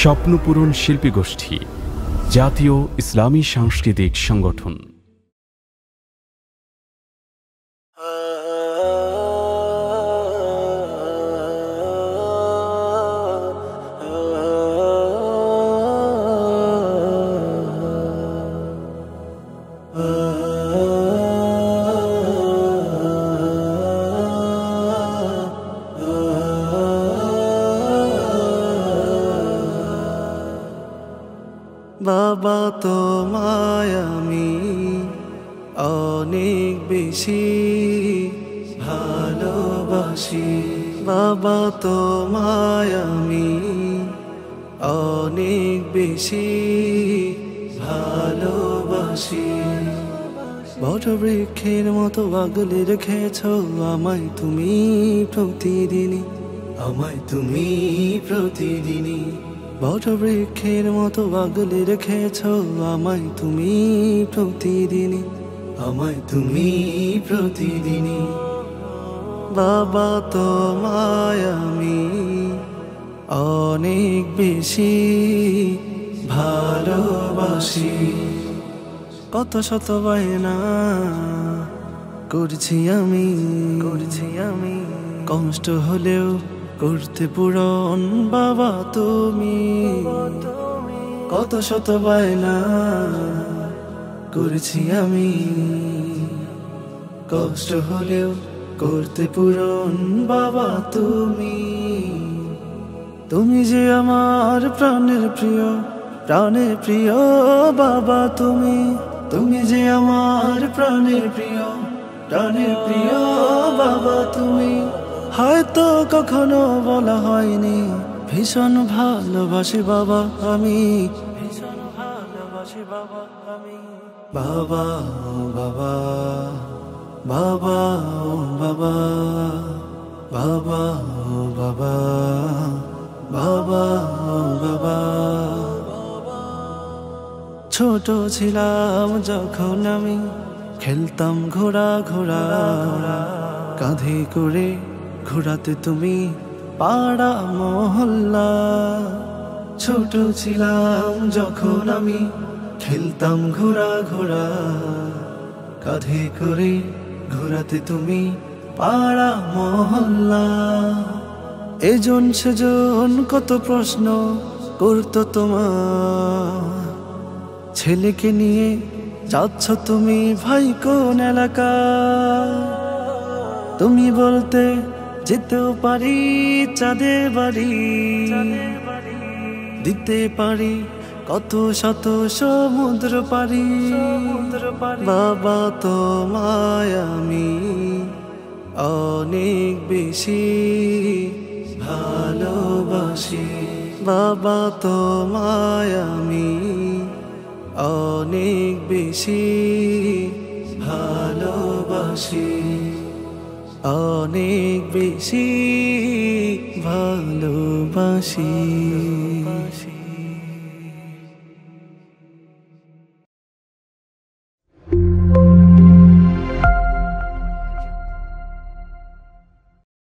স্বপ্নপূরণ শিল্পী গোষ্ঠী, জাতীয় ইসলামী সাংস্কৃতিক সংগঠন। বাবা তোমায় আমি অনেক বেশি ভালোবাসি, বাবা তোমায় আমি অনেক বেশি ভালোবাসি। বট বৃক্ষের মতো আগলে রেখেছ আমায় তুমি প্রতিদিনই, আমায় তুমি প্রতিদিনই। বট বৃক্ষের মতো আগলে রেখেছ আমায় তুমি প্রতিদিনই, আমায় তুমি প্রতিদিনই। বাবা তোমায় আমি অনেক বেশি ভালোবাসি। কত শত বায়না করছি আমি, কষ্ট হলেও করতে পূরণ বাবা তুমি। কত শত বায়না করছি আমি, কষ্ট হলেও করতে পূরণ বাবা তুমি। তুমি যে আমার প্রাণের প্রিয়, প্রাণের প্রিয় বাবা তুমি। তুমি যে আমার প্রাণের প্রিয়, প্রাণের প্রিয় বাবা তুমি। হয়তো কখনো বলা হয়নি ভীষণ ভালোবাসি বাবা আমি, ভীষণ ভালোবাসি বাবা আমি। বাবা ও বাবা, বাবা ও বাবা, বাবা ও বাবা, বাবা ও বাবা। ছোট ছিলাম যখন আমি খেলতাম ঘোড়া ঘোড়া, কাঁধে করে ঘোরাতে তুমি পাড়া মহল্লা। ছোট ছিলাম যখন আমি খেলতাম ঘোড়া ঘোড়া, কাঁধে করে ঘোরাতে তুমি পাড়া মহল্লা। এজন সেজন কত প্রশ্ন করতো তোমার, ছেলেকে নিয়ে যাচ্ছ তুমি ভাই কোন এলাকা। তুমি বলতে যেতেও পারি চাঁদের বাড়ি, দিতে পারি কত শত সমুদ্র পারি। বাবা তোমায় আমি অনেক বেশি ভালোবাসি, বাবা তোমায় আমি অনেক বেশি ভালোবাসি, অনেক বেশি ভালোবাসি।